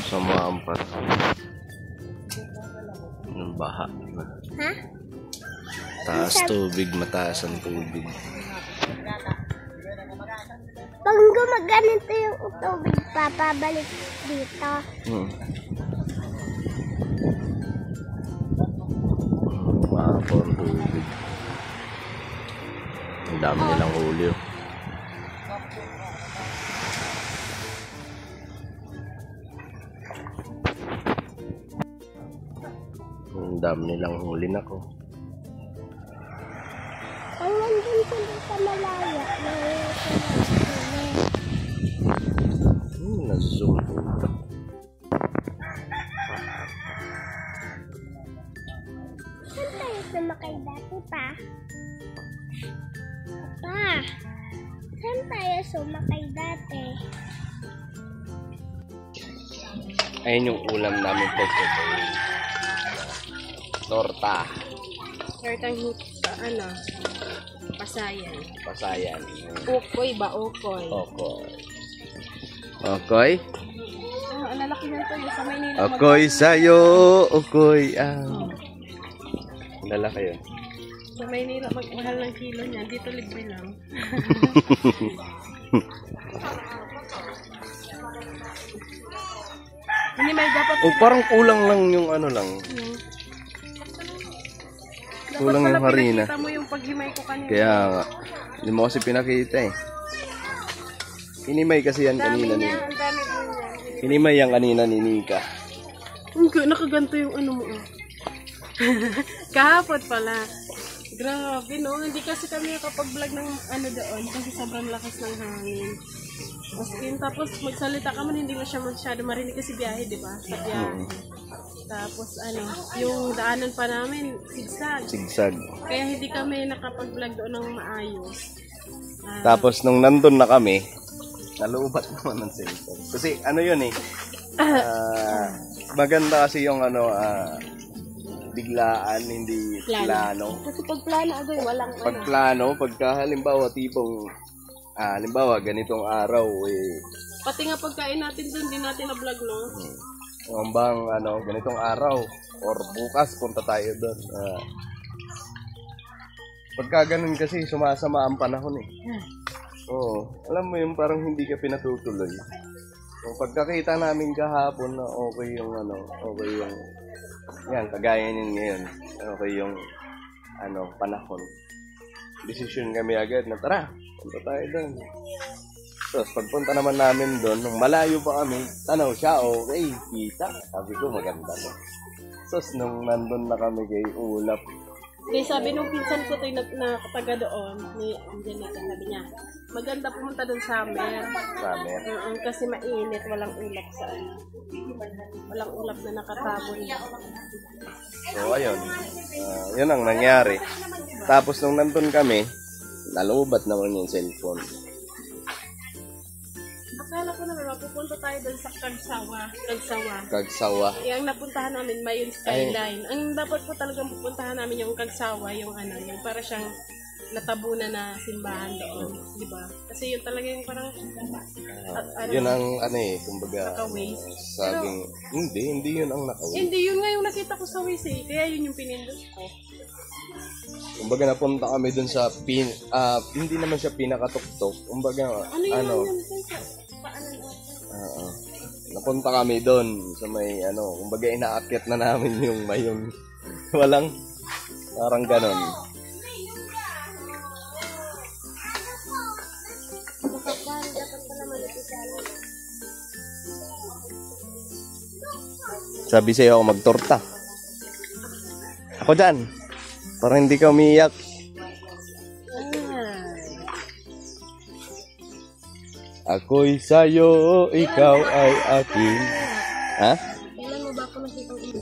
Sama ampas. Yung baha. Ha? Taas tubig, mataas ang tubig. Pag gumaganito yung tubig, papabalik dito. Maapon tubig. Ang dami nilang huli. Ang dami nilang huli na ko. Ang nandun sila sa malaya. Na-zoom po. Saan tayo sumakay dati pa? Pa, saan tayo sumakay dati? Ayun yung ulam namin po. Torta. Tortang ano? Pasayan. Pasayan. Ukoy ba? Ukoy. Okoy. Okoy? Oh, ang lalaki na ito. Sa Maynila. Okoy sa'yo. Okoy ang... Lalaki yun. Sa Maynila, magmahal ng kilo niya. Dito libre lang. Hindi may dapat... Oh, parang kulang lang yung ano lang. Kulang yung harina. Kita mo yung paghimay ko kanina. Kaya nga. Hindi mo kasi pinakita eh. Hinimay kasi yan kanina ni. Ang dami po niya. Hinimay yan kanina ni Nika. Nakaganto yung ano mo. Kahapon pala. Grabe no. Hindi kasi kami nakapag-vlog ng ano doon. Kasi sobrang lakas ng hangin. Tapos magsalita ka man, hindi mo siya masyado marinig kasi biyahe, di ba? Sa biyahe. Tapos ano, yung daanan pa namin, sigsag. Sigsag. Kaya hindi kami nakapag-vlog doon ng maayos. Tapos nung nandun na kami, nalubat naman ng cellphone. Kasi ano yun eh, maganda kasi yung ano, biglaan, hindi plano. Kasi pag plano agad, walang pag plano, pagka halimbawa tipong, halimbawa ganitong araw eh. Pati nga pagkain natin doon, hindi natin na-vlog, no? Yung bang ano, ganitong araw or bukas punta tayo doon. Pagka ganun kasi sumasama ang panahon eh. Oo, alam mo yung parang hindi ka pinatutuloy. So, pagkakita namin kahapon na okay yung ano, okay yung yan, kagaya niyan ngayon. Okay yung ano, panahon. Desisyon kami agad na tara, punta tayo doon. Tapos pagpunta naman namin doon, nung malayo pa kami, tanaw siya, okay, kita. Sabi ko, maganda no. Tapos nung nandun na kami kay Ulap. Kaya sabi nung pinsan ko tayo na kataga doon, ni Angelica, sabi niya, maganda pumunta doon summer. Summer. Kasi mainit, walang ulap sa ano. Walang ulap na nakatabon. So ayun, yun ang nangyari. Tapos nung nandun kami, nalubat naman yung cellphone. Akala ko naman, mapupunta tayo doon sa Kagsawa. Kagsawa. Yung napuntahan namin, may skyline. Ang dapat po talagang pupuntahan namin yung Kagsawa, yung ano, yung para siyang natabunan na simbahan doon, di ba? Kasi yun talaga yung parang ano, yun ang ano eh, kumbaga naka-waste. hindi yun ang naka-waste. Hindi, yun nga yung nakita ko sa waste eh. Kaya yun yung pinindot ko. Kumbaga napunta kami dun sa hindi naman siya pinakatuktok. Kumbaga ano napunta kami doon sa may ano, kumbaga inaakyat na namin yung mayong walang parang ganon. Sabi sa'yo ako magtorta. Ako dyan. Para hindi ka umiyak. Ako'y sa'yo, ikaw ay akin. Ha? Kailan mo ba ako nakitang ina?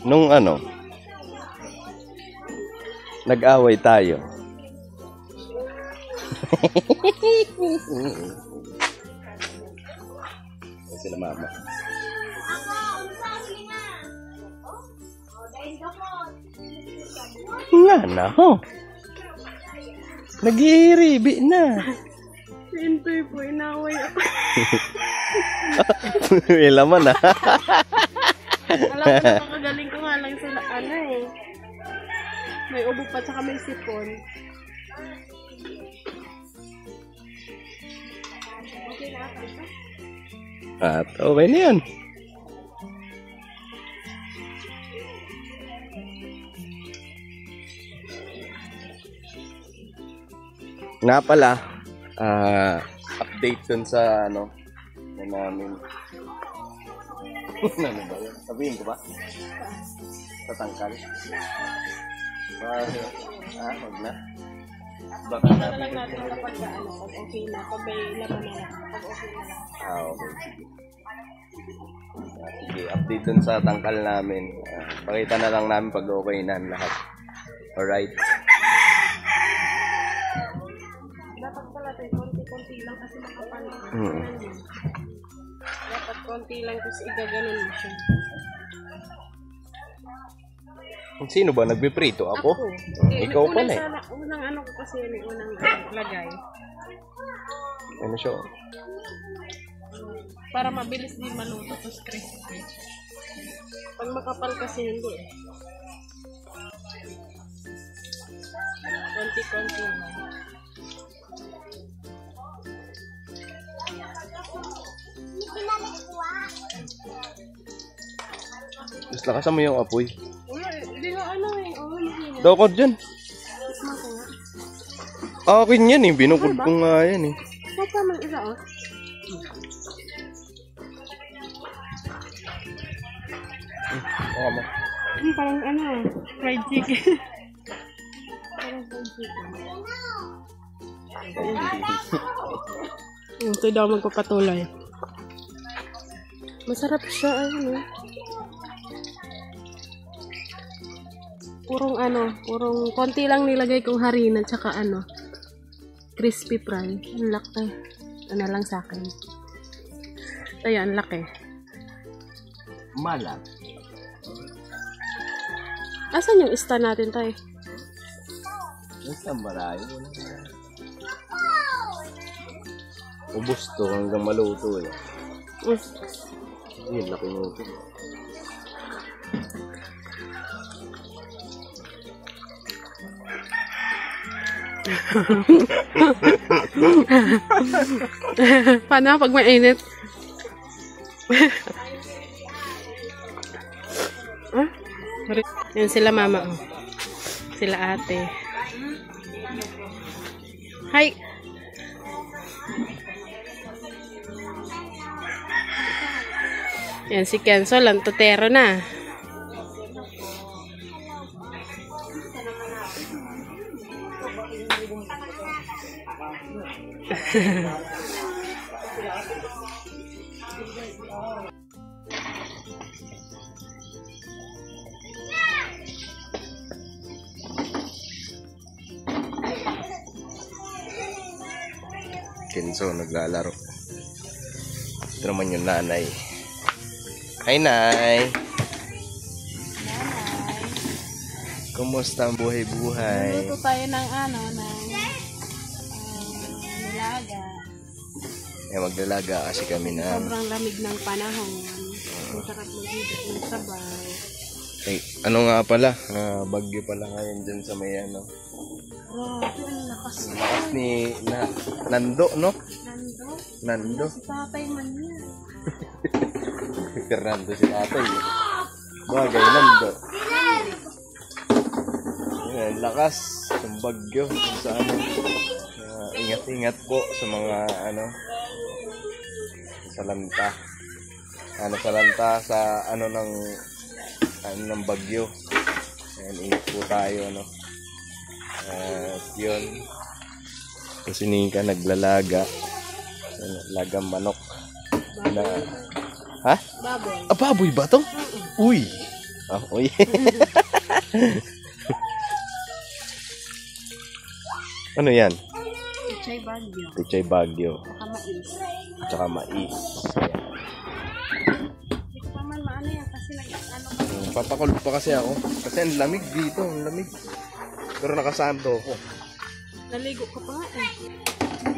Nung ano, nag-away tayo. Sila mama. Nga na ho. Nag-iiribi na. Si Intoy po, inaway ako. May laman ah. Alam ko, nakakagaling ko nga lang sa ano eh. May ubo pa, tsaka may sipon. Okay na ata ito? At okay na yan. Nga pala, update dun sa ano na namin. Ano ba yun? Sabihin ko ba? Sa tangkal? Wag na. Baka Ito na namin. lang natin kapag ano, pag okay na, pag may laman na lang, pag okay na lang. Okay. Sige, update dun sa tangkal namin. Pakita na lang namin pag okay na lahat. Alright. Dapat pala ito, konti-konti lang kasi makapal. Dapat konti lang kasi igaganon mo siya. Sino ba nagbiprito? Ako? Ikaw pala eh. Unang ano ko kasi yun, unang lagay. Ano siya? Para mabilis din maluto, tapos crispy. Pag makapal kasi hindi eh. Konti-konti lang. Mas lakasan mo yung apoy. Wala, hindi nga ano eh. Oo, mahina. Daw ko dyan. Isma ko nga. Akin yan eh. Binukod ko nga yan eh. Saka man isa oh. Mo. Parang ano, fried chicken. Parang fried chicken. Ito daw magpapatuloy. Masarap siya, ano. Purong konti lang nilagay kong harina tsaka ano, crispy fry. Ang laki. Ano lang sa akin. Ayan, ang laki. Malat. Asan yung ista natin tayo? Basta marami. Ubus to hanggang maluto eh. Yun, laki mo ito. Paano pag mainit? Yan sila mama. Sila ate. Hi! Yan si Kenzo, lantotero na. Kenzo naglalaro. Ito naman yung nanay. Hi, Nay! Kumusta ang buhay-buhay? Luto tayo ng ano, ng nilaga. Maglalaga kasi kami na. Sobrang lamig ng panahon. Ang sarap mag-higit ng sabay. Ano nga pala? Bagyo pala ngayon dyan sa may ano. Grabe, ang lakas Ang lakas ni Nando, no? Nando. Si tatay man yan. Fernando si tatay. Bagay, Nando. Ayan, lakas ng bagyo kung sa ano. Ingat-ingat po sa mga ano salanta. Salanta sa ano ng bagyo. Ayan, ingat po tayo, ano. At yun. Kasi Nika naglalaga. Lagang manok. Na, ha? Baboy. Baboy ba to? Uy. Uy. Ano yan? Pechay bagyo. Pechay bagyo. Saka mais. Tsaka mais. Hindi ko pa man maano yan kasi nag-ano ka. Papakulog pa kasi ako. Kasi ang lamig dito. Ang lamig. Pero nakasanto ako. Naligo ka pa nga eh.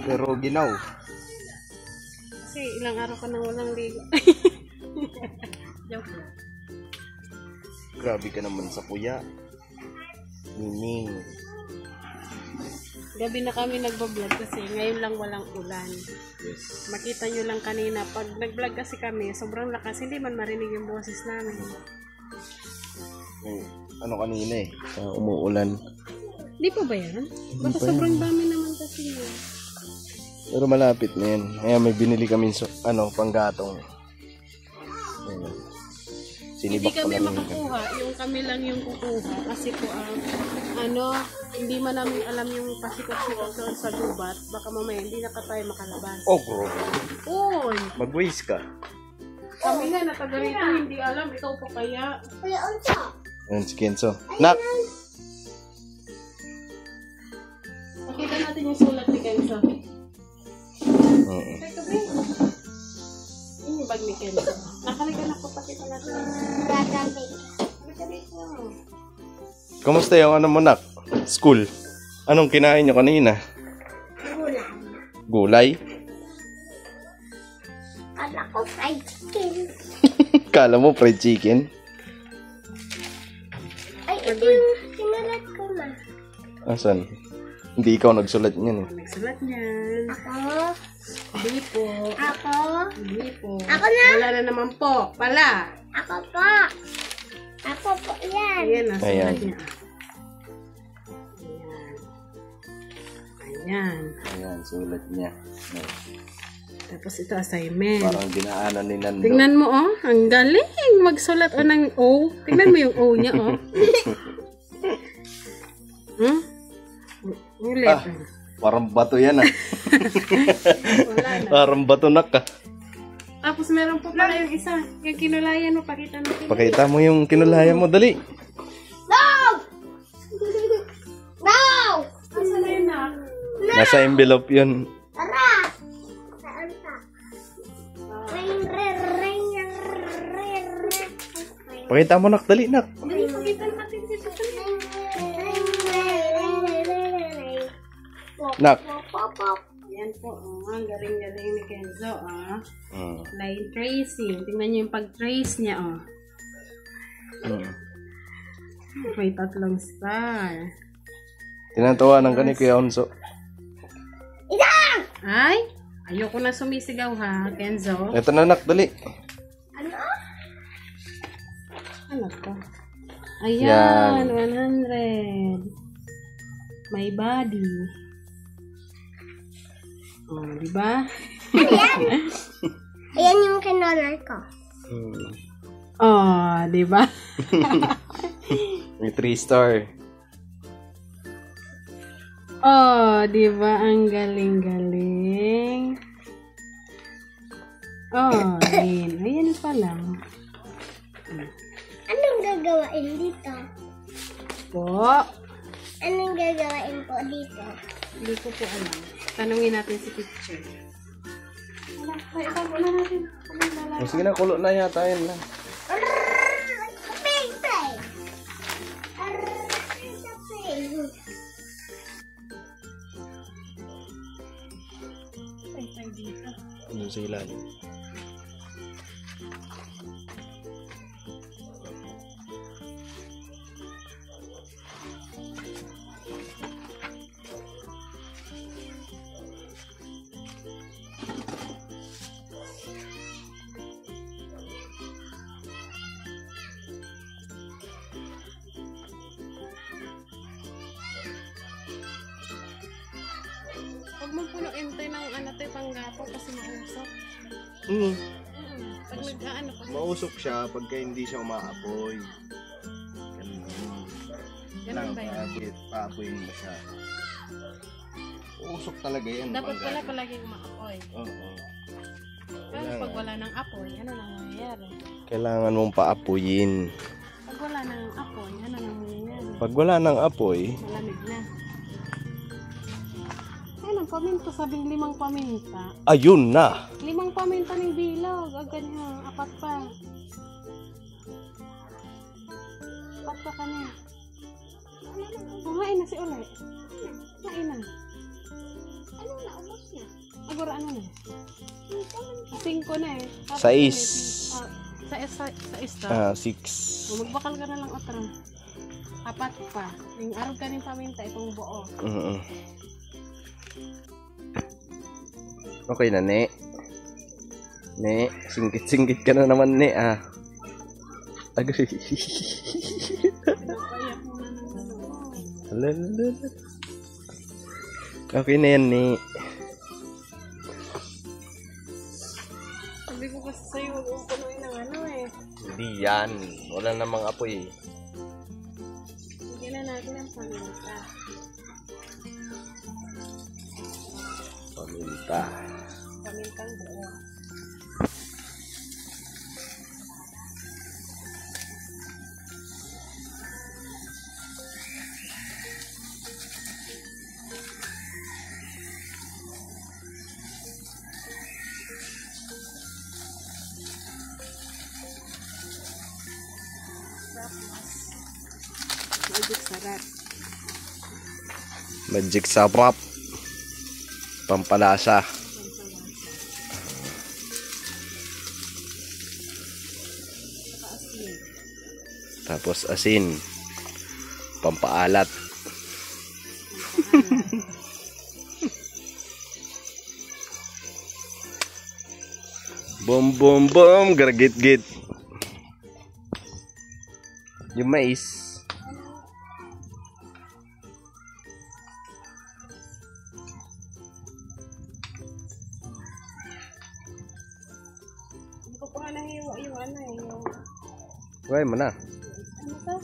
Pero ginaw. Kasi ilang araw ka nang walang ligo. Joke lang. Grabe ka naman sa kuya. Nining. Gabi na kami nagbablog kasi ngayon lang walang ulan. Yes. Makita nyo lang kanina, pag nag-vlog kasi kami, sobrang lakas, hindi man marinig yung boses namin. May, ano kanina eh, umuulan. Di pa ba yan? Baka sobrang dami naman kasi yun. Pero malapit na yan. Kaya may binili kami panggatong. Ayan. Hindi Sinibak kami pa namin. makakuha, yung kami lang yung kukuha. Kasi po, hindi man namin alam yung pasikot-sikot doon sa gubat. Baka mamaya hindi na ka tayo makalabas. Oh, bro. Uy! Mag-waste ka. Kami nga nataga rito, hindi alam. Ikaw pa kaya. Ayan si Kenzo. Nak! Pakita natin yung sulat ni Kenzo. Oo. Teka, Bing. Yun yung bag ni Kenzo. Nakalika na po, pakita natin. Gagabi. Halika dito. Kamusta yung ano mo, Nak? School? Anong kinain nyo kanina? Gulay. Gulay? Kala ko fried chicken. Kala mo fried chicken? Ay, ito yung sinulat ko na. Asan? Hindi ikaw nagsulat niyan eh. Nagsulat niyan. Ako. Hindi po. Ako. Hindi po. Ako na. Wala na naman po. Pala. Ako po. Ako po yan. Ayan, nasulat Ayan. niya. Ayan. Ayan, sulat niya. Tapos ito assignment. Parang dinaanan ni Nando. Tingnan mo oh, ang galing magsulat o ng O. Tingnan mo yung O niya oh. Yung letter. Parang bato yan ah. Wala na. Parang bato nak ah. Tapos meron po pala yung isa. Yung kinulayan mo, pakita natin. Pakita mo yung kinulayan mo, dali. No! No! Asa na yun na? Nasa envelope yun. Tara! Saan ka? Ring, ring, ring, ring, ring. Pakita mo nak, dali nak. Dali, pakita natin dito. Nak. Yan po, ang galing-galing ni Kenzo, Hmm. Line tracing. Tingnan niyo yung pag-trace niya, May 3 star. Tinatawanan ka ni Kuya Onso. Ay, ayoko na sumisigaw ha, Kenzo. Ito na nak, dali. Ano to? Ayan, 100. My body. Oh, di ba? Ayan yung kinolor ko. Oh, di ba? May 3 star. Oh, di ba? Ang galing-galing. Oh, din. Ayan pa lang. Anong gagawain dito? Po. Anong gagawain po dito? Hindi ko po alam. Tanungin natin si teacher. Wala, ay, itago na natin. O, sige na, kulo na yata yun na. Ay, dito. Ano sa ilalim? Huwag mo puno intay ng panggapo kasi mausok. Pag nag-ano pa. Mausok siya pagka hindi siya umaapoy. Ganun. Ganun ba yun? Paapoyin mo siya. Usok talaga yan. Dapat pala palaging maapoy. Oo. Pero pag wala ng apoy, ano nang mangyayari? Kailangan mong paapuyin. Pag wala ng apoy, ano nang mangyayari? Pag wala ng apoy, Malamig na. Ayun ang paminta, sabing 5 paminta. ayun na. 5 paminta ng bilog. Agad nga, 4 pa. 4 pa kami. Kumain na si Ule. Kumain na. Agora ano na? 5 na eh. Tapos Sais. Sa isa. 6. Magbakal ka na lang otro. 4 pa. Yung araw ka rin paminta itong buo. Okay na, Ne. Ne, singkit-singkit ka na naman, Ne, ah. Agay. Pinapaiyak mo na ng ano. Alalala. Okay na yan, Ne. Sabi ko kasi sa'yo, huwag mong punuin ng ano eh. Hindi yan. Wala namang apoy. Bigyan na natin ang paminta. Paminta. Pamintang buo. Magic sarap. Magic sarap. Pampalasa. Saka asin. Tapos asin. Pampaalat. Bom bom bom, gargit-git. Yung mais. Hindi ko pa nga nahiwa yung ano eh. Yung, Huwag mo na. ano to?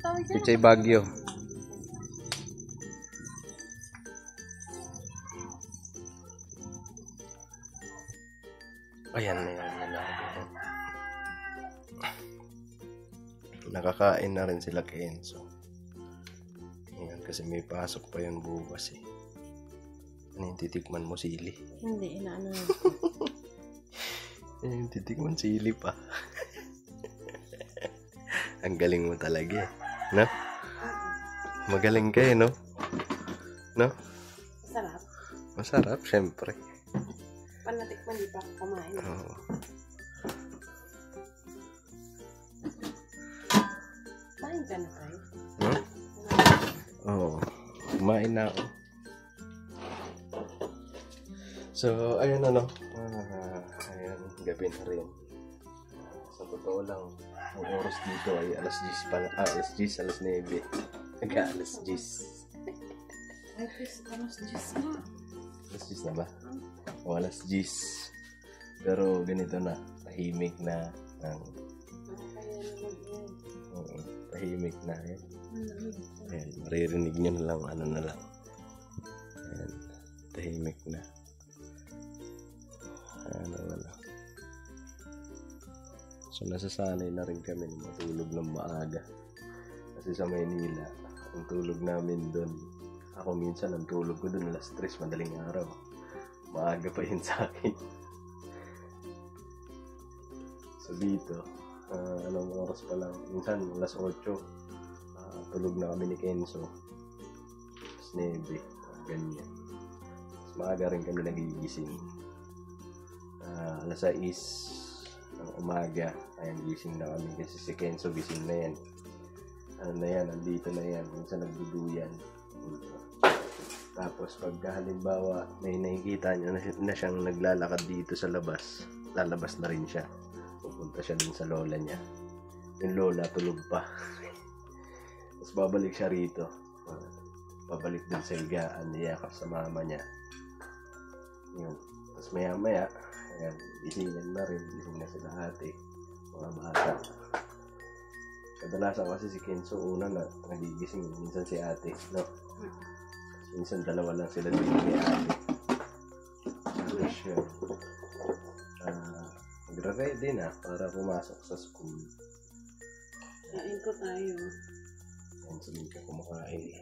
Tawag dyan? Pichay Bagyo. Ayan na yan. Nakakain na rin sila kay Enzo. Ayan, kasi may pasok pa yun bukas eh. Ano yung titikman mo, sili? Hindi, inaano yun. Yung titikman, sili pa. Ang galing mo talaga eh. No? Magaling ka eh, no? No? Sarap. Masarap, syempre. Panatikman, di pa ako kumain. Oo. Kain ka na kayo? Hmm? Oo. Kumain na ako. So, ayun ano. Ayun, gabi na rin. Sa totoo lang, ang oras dito ay alas 10 pa. Alas 10, alas 9. Nag-alas 10. Ay, please, alas 10 na. Alas 10 na ba? O alas 10. Pero ganito na. Tahimik na. Kaya naman yun. Oo, tahimik na. Ayan, maririnig nyo na lang. Ano na lang. Ayan, tahimik na. Ano. So nasasanay na rin kami na matulog ng maaga. Kasi sa Maynila, ang tulog namin doon, ako minsan ang tulog ko doon alas 3 madaling araw. Maaga pa yun sa akin. So dito, anong oras pa lang, minsan alas 8, tulog na kami ni Kenzo. Alas 9, ganyan. Mas maaga rin kami nagigising. Alas 6 ng umaga, ayan, gising na kami kasi si Kenzo gising na yan. Ano na yan, andito na yan, minsan nagduduyan. Tapos pagka halimbawa may nakikita nyo na siyang naglalakad dito sa labas, lalabas na rin siya. Pupunta siya dun sa lola niya. Yung lola tulog pa. Tapos babalik siya rito. Babalik din sa higaan, niyakap sa mama niya. Yun. Tapos maya maya, ayan, isingan na rin, ising na sila ate, mga bata. Kadalasan kasi si Kenzo una na nagigising, minsan si ate, no? Minsan dalawa lang sila dito ni ate. Tapos yun, magre-ready na para pumasok sa school. Kain ko tayo. Ayan, sabihin ka kumakain.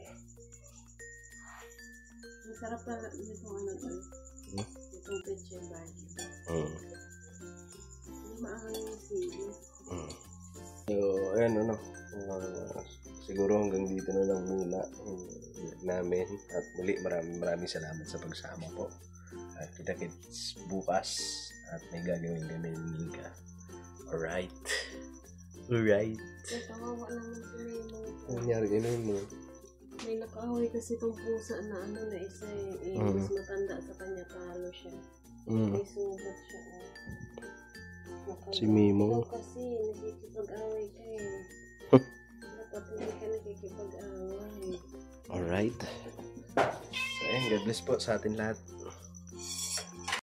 Masarap na itong ano to. Itong pechay bagyo. Hindi maangang yung sili. So, ayan ano, siguro hanggang dito na lang muna yung vlog namin. At muli maraming salamat sa pagsama po. At kita-kits bukas. At may gagawin kami ni Mika. Alright. Alright. Ay, kawawa naman si Memo. Ano nangyari kay mo? May nakaaway kasi itong pusa na ano na isa mas matanda sa kanya, talo siya. May sugat siya. Si Mimo. Ikaw kasi nakikipag-away ka eh. Dapat hindi ka nakikipag-away. Alright. So, ayun, God bless po sa atin lahat.